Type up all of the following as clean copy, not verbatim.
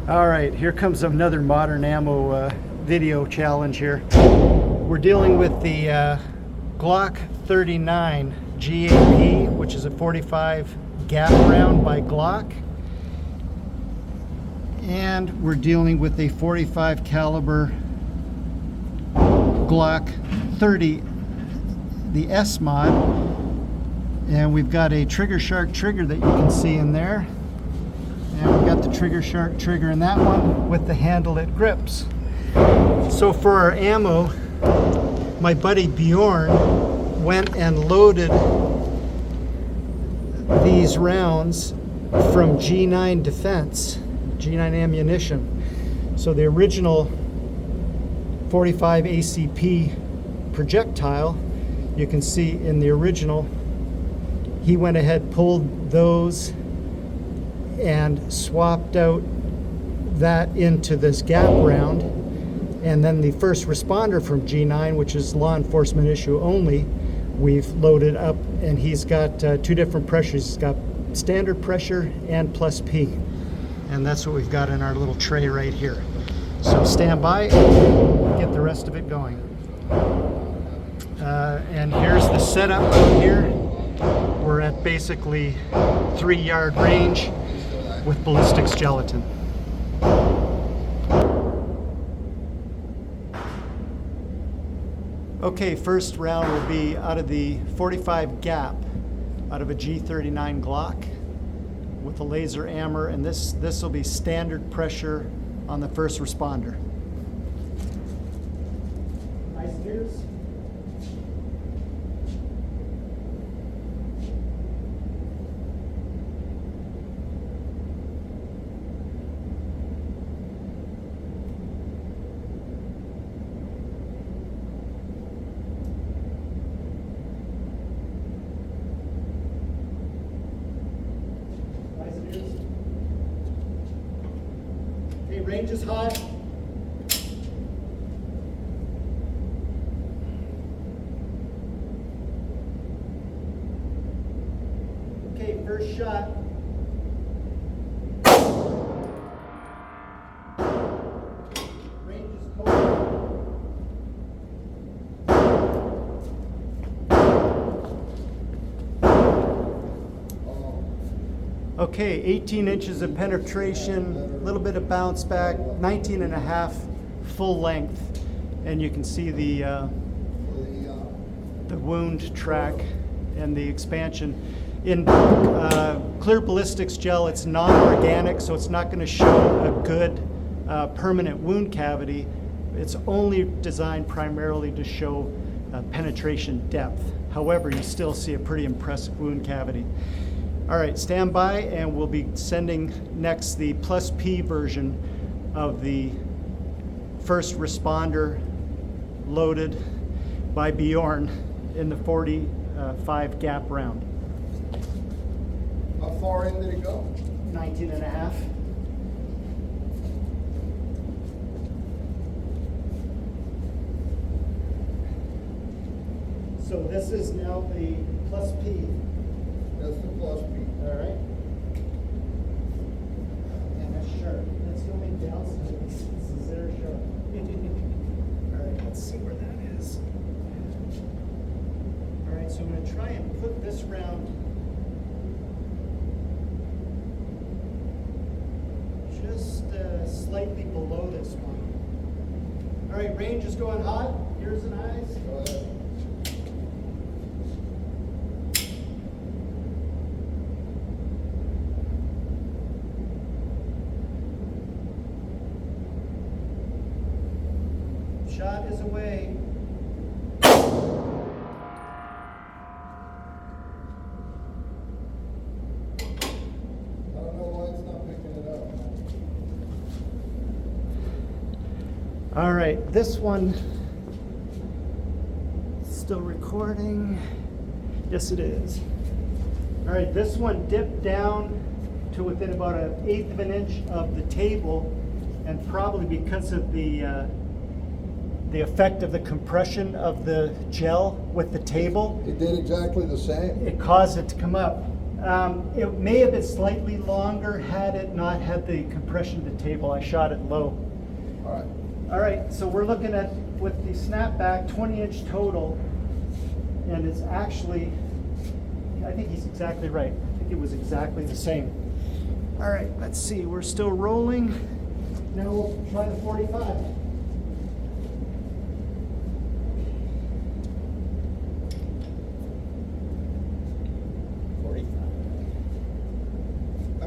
All right, here comes another modern ammo video challenge here. We're dealing with the Glock 39 GAP, which is a 45 gap round by Glock. And we're dealing with a 45 caliber Glock 30, the S mod. And we've got a Trigger Shark trigger that you can see in there. And we've got the Trigger Shark trigger in that one with the handle it grips. So for our ammo, my buddy Bjorn went and loaded these rounds from G9 Defense, G9 ammunition. So the original 45 ACP projectile, you can see in the original, he went ahead, pulled those and swapped out that into this gap round. And then the first responder from G9, which is law enforcement issue only, we've loaded up, and he's got two different pressures. He's got standard pressure and plus P. And that's what we've got in our little tray right here. So stand by and get the rest of it going. And here's the setup out here. We're at basically 3-yard range with Ballistics gelatin. Okay, first round will be out of the 45 gap, out of a G39 Glock with a laser hammer, and this will be standard pressure on the first responder. Nice ears. Okay, range is high. Okay, first shot. Range is cold. Okay, 18 inches of penetration, a little bit of bounce back, 19 and a half full length, and you can see the wound track and the expansion. In clear ballistics gel, it's non-organic, so it's not going to show a good permanent wound cavity. It's only designed primarily to show penetration depth. However, you still see a pretty impressive wound cavity. All right, stand by, and we'll be sending next the plus P version of the first responder loaded by Bjorn in the 45 gap round. How far in did it go? 19 and a half. So this is now the plus P. That's the plus P. All right. And that's sharp. That's the only downside. This is there sharp. All right, let's see where that is. All right, so I'm going to try and put this round just slightly below this one. All right, range is going hot. Ears and eyes. Go ahead. Shot is away. I don't know why it's not picking it up. All right, this one still recording. Yes, it is. All right, this one dipped down to within about 1/8 of an inch of the table, and probably because of the effect of the compression of the gel with the table, It did exactly the same. it caused it to come up. It may have been slightly longer had it not had the compression to table. I shot it low. All right. All right, so we're looking at, with the snapback, 20-inch total, and it's actually, I think he's exactly right. I think it was exactly the same. All right, let's see, we're still rolling. Now we'll try the 45.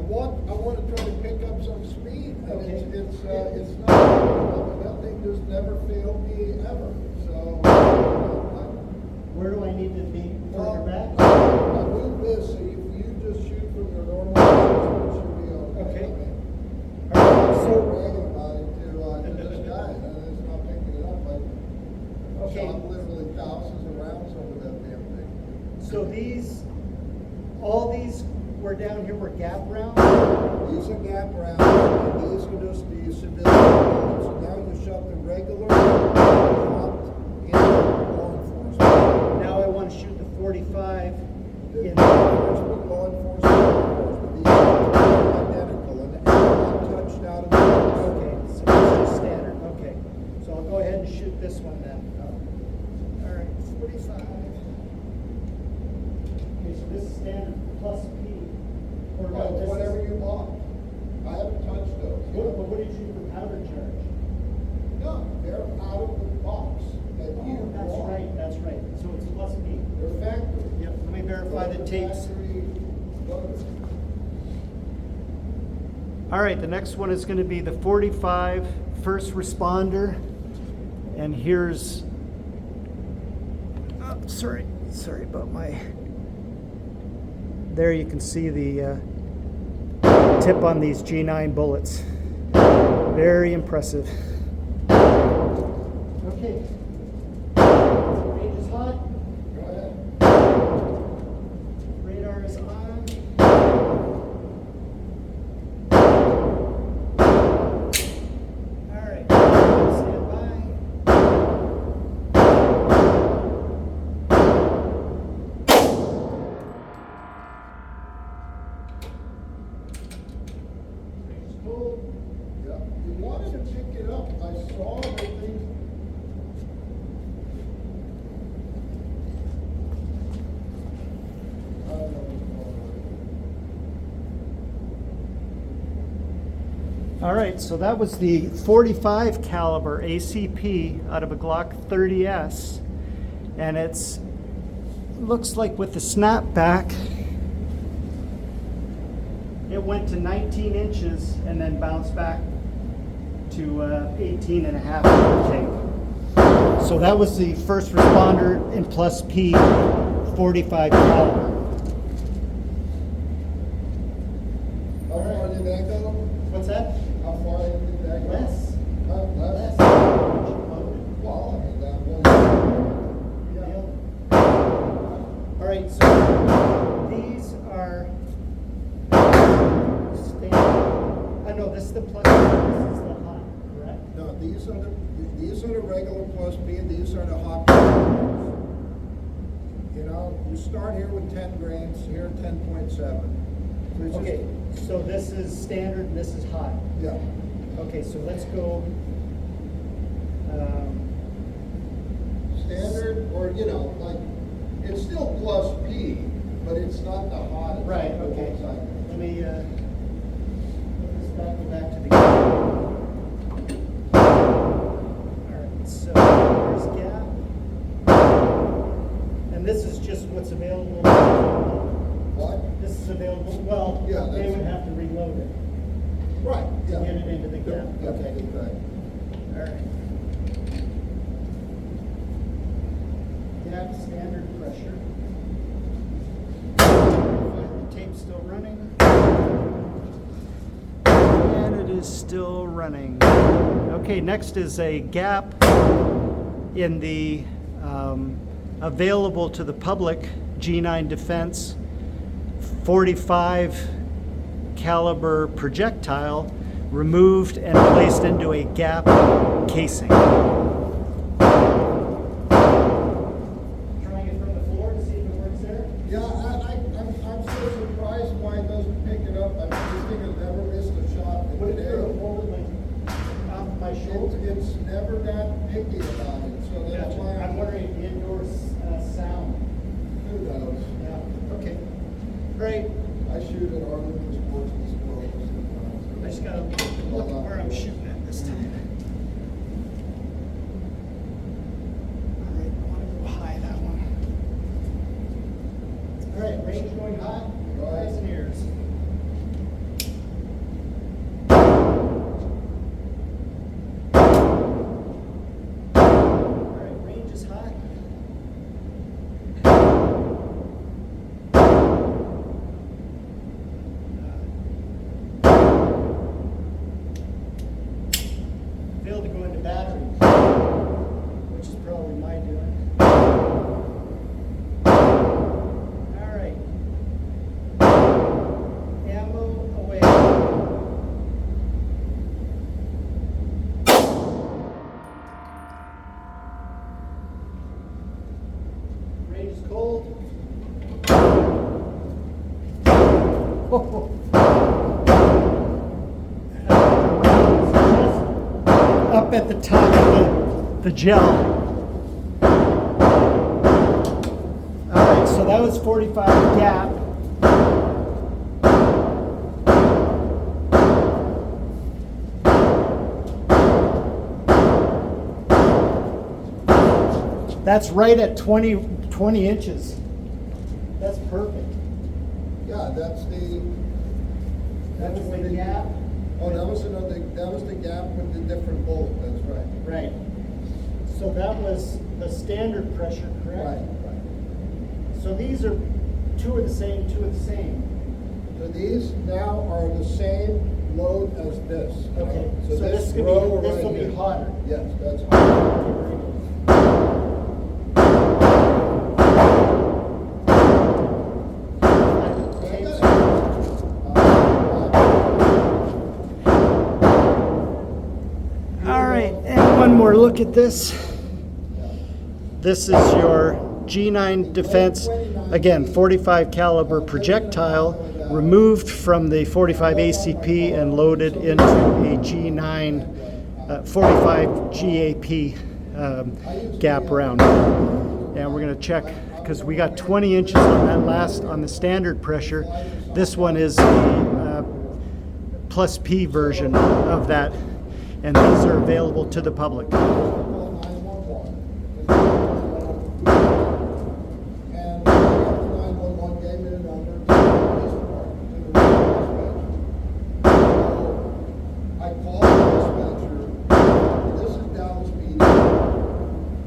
I want to try to pick up some speed, and Okay. it's not, that thing just never failed me ever, so. Where do I need to be further back? I move this, so if you just shoot from your normal distance, it should be okay. Okay. I mean, All right, I'm so so, bragging about it to this guy, and it's not picking it up, like, Okay. shot literally thousands of rounds over that damn thing. so these, all these were down here were gap rounds? These are gap rounds, and these are just the civilian rounds. So now you shot the regular, hopped in law enforcement. Now I want to shoot the 45 The in. law enforcement, these are identical, and they're touched out of the Okay, so this is standard. Okay, so I'll go ahead and shoot this one then. All right, 45. Okay, so this is standard plus P. Or no, Well, this whatever is, you want. I haven't touched those. what did you do for powder charge? No, they're out of the box that you Oh, that's bought. right, that's right. So it's plus P. They're factory. Yep, let me verify the tapes. Factory loaded. All right, the next one is going to be the 45 first responder. And here's, oh, sorry about my, there you can see the tip on these G9 bullets. Very impressive. Okay. Range is hot. Go ahead. Radar is on. All right. Stand by. Range is cold. Yeah, you wanted to pick it up. I saw the thing. I don't know All right, so that was the 45 caliber ACP out of a Glock 30S, and it's looks like with the snapback, it went to 19 inches and then bounced back to 18 and a half, I think. So that was the first responder in plus P 45 caliber. How far did that go? What's that? How far did that go? Less. Less. Well, I mean, that was. All right, so these are standard. No, this is the plus, this is the hot, correct? No, these are the regular plus B, and these are the hot. You know, you start here with 10 grains, here 10.7. So it's Okay, so this is standard and this is hot. Yeah. Okay, so let's go. Standard, or, you know, like, it's still plus P, but it's not the hottest. Right, okay. Outside. Let me put this back, go back to the. Alright, so there's gap. And this is just what's available. What? This is available, well, Yeah, they that's- would have to reload it Right, to yeah. get it into the gap. Yeah, Okay. exactly. Alright. Gap standard pressure. The tape's still running. And it is still running. Okay, next is a gap in the available to the public G9 Defense 45 caliber projectile removed and placed into a gap casing. Trying it from the floor to see if it works there. Yeah, I'm so surprised It's never got picky about it, so that's why I'm wondering if the indoor sound. Who knows? Yeah, okay. Great. I shoot at Arlington Sports Display sometimes. I just gotta look at where I'm shooting at this time. All right, I wanna go high that one. All right, range going hot, eyes and ears. All right, range is hot. Failed to go into battery, which is probably my doing. All right. Ammo away. Range is cold. Up at the top of the gel. All right, so that was 45 gap. That's right at 20 inches. That's perfect. Yeah, that's the gap. Oh, that was the gap with the different bullet, that's right. Right. So that was the standard pressure, correct? Right. So these are two of the same. So these now are the same load as this. Okay. So this this will row be, this right will here. be hotter. Yes, that's hot. All right, and one more look at this. This is your G9 Defense, again, 45 caliber projectile removed from the 45 ACP and loaded into a G9 45 GAP gap round. And we're gonna check, because we got 20 inches on that last, on the standard pressure. This one is the plus P version of that, and these are available to the public. And the 911 gave me the number to the police department, to the dispatcher. I called the dispatcher, this is Dallas PD,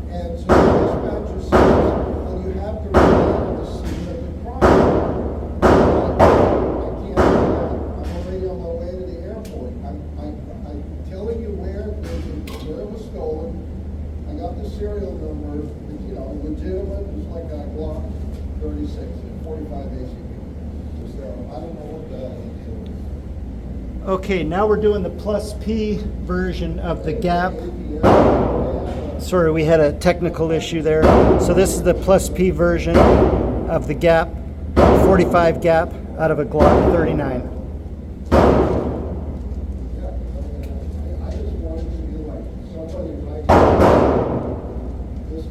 and so the dispatcher says, well, you have to remain at the scene of the crime. I can't do that. I'm already on my way to the airport. I'm telling you where it was stolen. I got the serial number, you know, legitimate, it's like a Glock 36, 45 ACP. So I don't know what the hell they did. Okay, now we're doing the plus P version of the gap. Sorry, we had a technical issue there. So this is the plus P version of the gap, 45 gap out of a Glock 39. I just wanted to be like somebody like this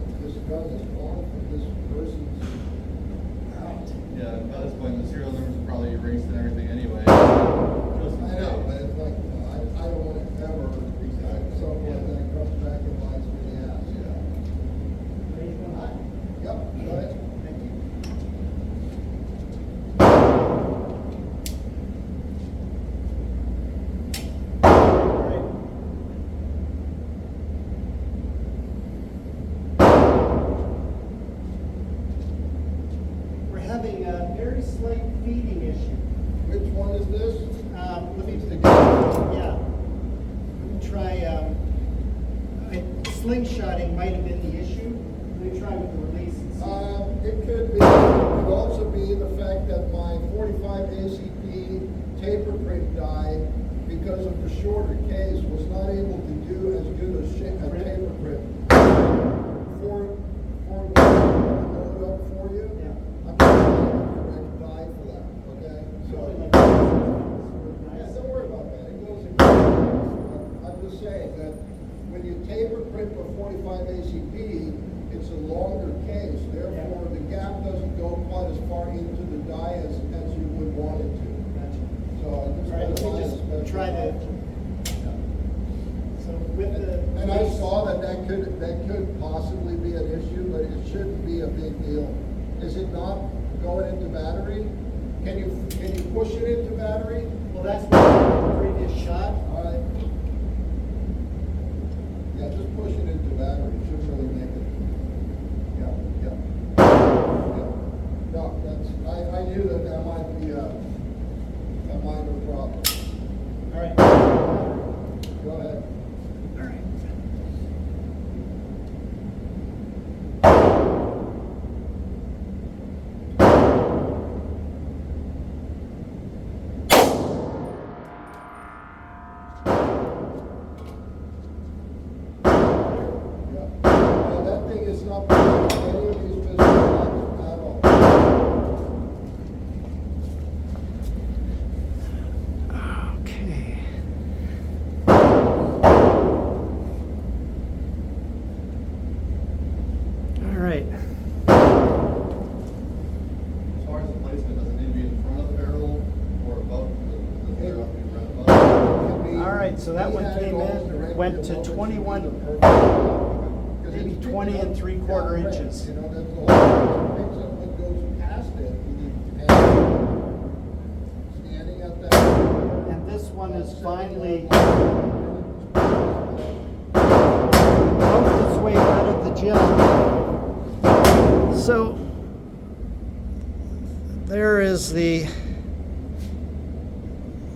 gun is wrong for this person's out. Yeah, by this point, the serial numbers are probably erased and everything anyway. I know, but it's like, I don't want to ever someone that comes back and bites me in the ass. Yep, go ahead. Thank you. We're having a very slight feeding issue. Which one is this? Let me, It's the gun. yeah. Let me try, slingshotting might have been the issue. Let me try with the release and see. It could be. It could also be the fact that my 45 ACP taper print die, because of the shorter case, was not able to do as good a taper print. For load up for you. Yeah. I'm going to correct die for that. Okay. So yeah, don't worry about that. It goes again. I'm just saying that when you taper print for 45 ACP, it's a longer case. Therefore, the gap doesn't go quite as far into the die as you would want it to. Gotcha. So I just All right, want to let me buy a just special try to. option. So with the. And I saw that could possibly be an issue, but it shouldn't be a big deal. Is it not going into battery? Can you push it into battery? Well, that's the previous shot. All right. Yeah, just push it into battery. It shouldn't really make it. Yeah. No, I knew that might be a minor problem. All right. Go ahead. All right. No, that thing is not pushing any of these physical buttons at all. Okay. All right. As far as the placement, does it need to be in front of the barrel or above the barrel? Have to be right above? All right, so that one came in, went to 21, maybe 20 and 3/4 inches. You know, that's the whole, picks up what goes past it. And standing at that. And this one is finally poked its way out of the gel. So there is the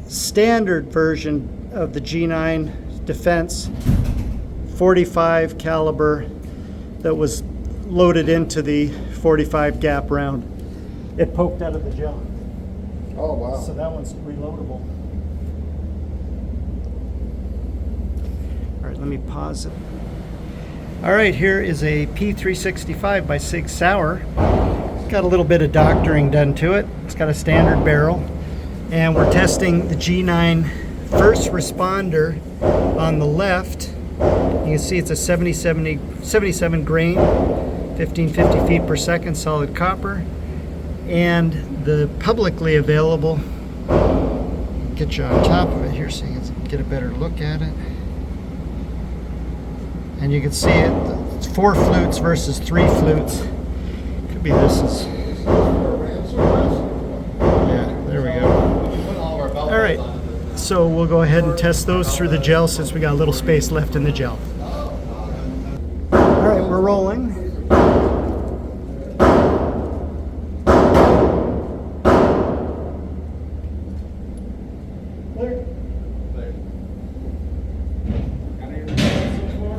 standard version of the G9 Defense 45 caliber that was loaded into the 45 gap round. It poked out of the gel. Oh, wow. So that one's reloadable. All right, let me pause it. All right, here is a P365 by Sig Sauer. It's got a little bit of doctoring done to it. It's got a standard barrel. And we're testing the G9 First Responder on the left. You can see it's a 77 grain, 1550 feet per second solid copper. And the publicly available, get you on top of it here so you can get a better look at it. And you can see it's 4 flutes versus 3 flutes. Could be this is, yeah, there we go. We put all of our belt All right, buckles on it. so we'll go ahead and test those through the gel since we got a little space left in the gel. All right, we're rolling. Clear. There. Got any results so far?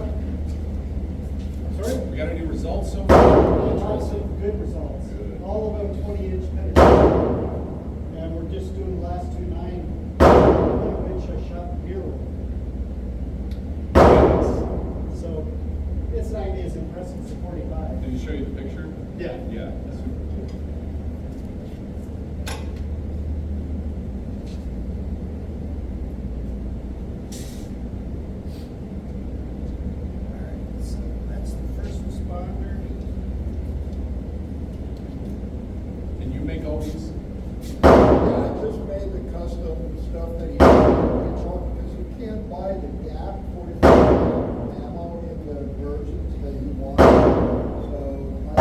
Sorry? We got any results so far? Lots of good results. All about 20-inch penetration. And we're just doing the last 2 9, one of which I shot deer with. So it's not as impressive as the 45. Did he show you the picture? Yeah. Yeah. That's super cool. Alright, so that's the first responder. Can you make all these? Yeah, I just made the custom stuff that he because you can't buy the gap 45 ammo in the versions that you want. So I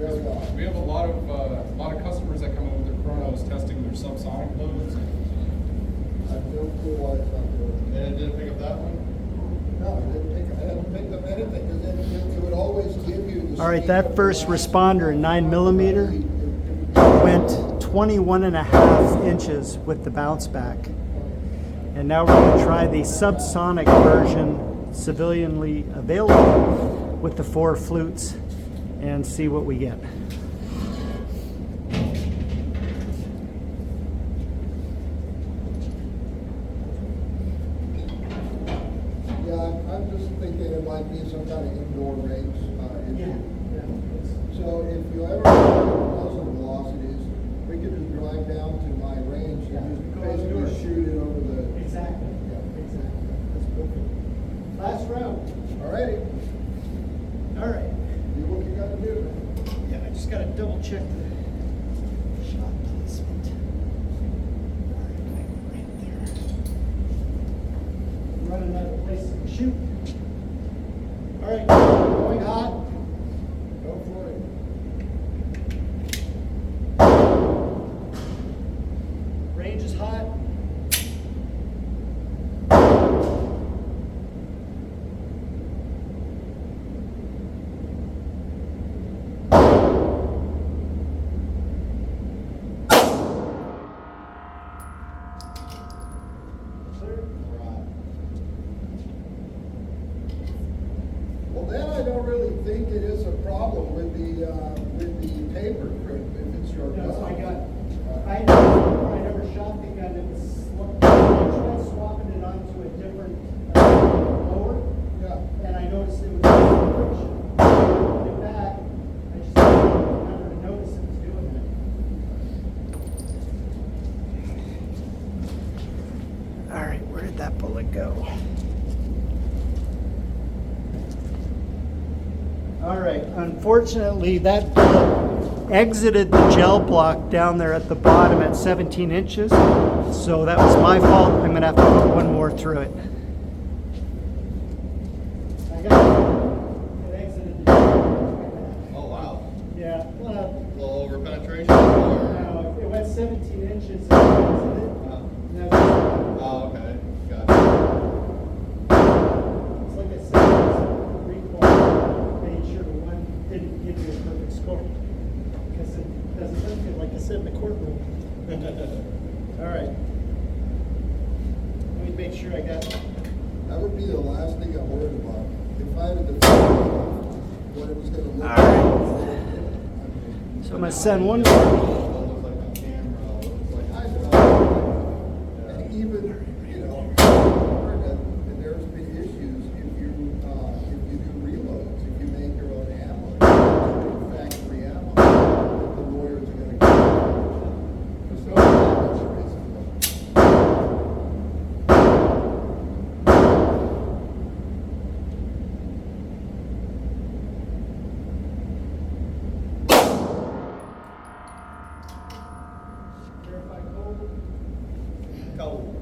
very odd. We have a lot of customers that come in with their chronos testing their subsonic loads. I have no clue why it's not doing And it didn't pick up that one? it. No, it didn't pick up, I haven't picked up anything, because it would always give you the. All right, speed that of the first blast. responder, 9mm, went 21.5 inches with the bounce back. And now we're going to try the subsonic version, civilianly available, with the 4 flutes and see what we get. Yeah, I'm just thinking it might be some kind of indoor range issue. So if you ever have muzzle velocities, we could just drive down to my range and just basically shoot it over the. Exactly. That's perfect. Last round. All righty, All right. do what you gotta do. Yeah, I just got to double check the shot placement. All right there. Running out of place to shoot. All right, going hot. Go for it. Range is hot. Well, then I don't really think it is a problem with the paper grip if it's your gun. No, so I never shot the gun. It was I tried swapping it onto a different lower, Yeah. and I noticed it was friction. Put it back. I just never noticed it was doing that. All right, where did that bullet go? All right, unfortunately, that bullet exited the gel block down there at the bottom at 17 inches. So that was my fault. I'm gonna have to put one more through it. I got it. It exited the gel block. Oh, wow. Yeah, well, A little over penetration or? no, it went 17 inches. And it exited. And that was- Oh, okay. Got it. It's like I said, it was a recoil. Made sure the one didn't give you a perfect score. Because it doesn't look good, like I said in the courtroom. All right. Let me make sure I got. That would be the last thing I'm worried about. If I had to define what it was gonna look All like. So I'm gonna send one It more. looks like on camera, it looks like. I know. And even, you know, I've heard that there's been issues if you do reloads, if you make your own ammo, factory ammo, that the lawyers are gonna get. There's no damage risk. Verify code. Cold.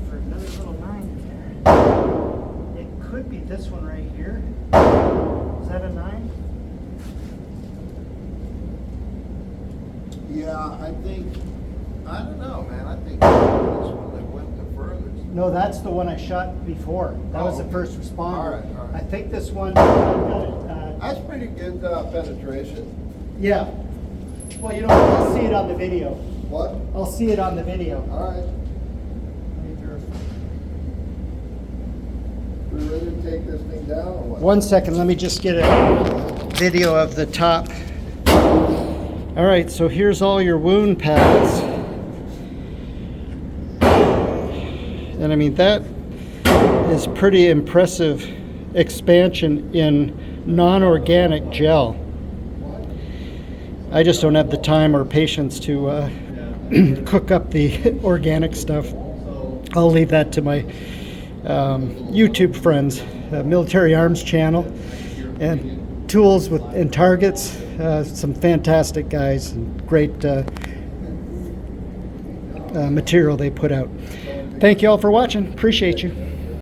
For another little 9 there. It could be this one right here. Is that a 9? Yeah, I think, I don't know, man, I think this one that went the furthest. No, that's the one I shot before. That was the Oh, first responder. all right, all right. I think this one, I've got it. That's pretty good penetration. Yeah. Well, you know, I'll see it on the video. What? I'll see it on the video. All right, Let me verify. we ready to take this thing down or what? 1 second, let me just get a video of the top. All right, so here's all your wound pads. And I mean, that is pretty impressive expansion in non-organic gel. I just don't have the time or patience to cook up the organic stuff. I'll leave that to my YouTube friends, Military Arms Channel, and Tools and Targets. Some fantastic guys and great material they put out. Thank you all for watching. Appreciate you.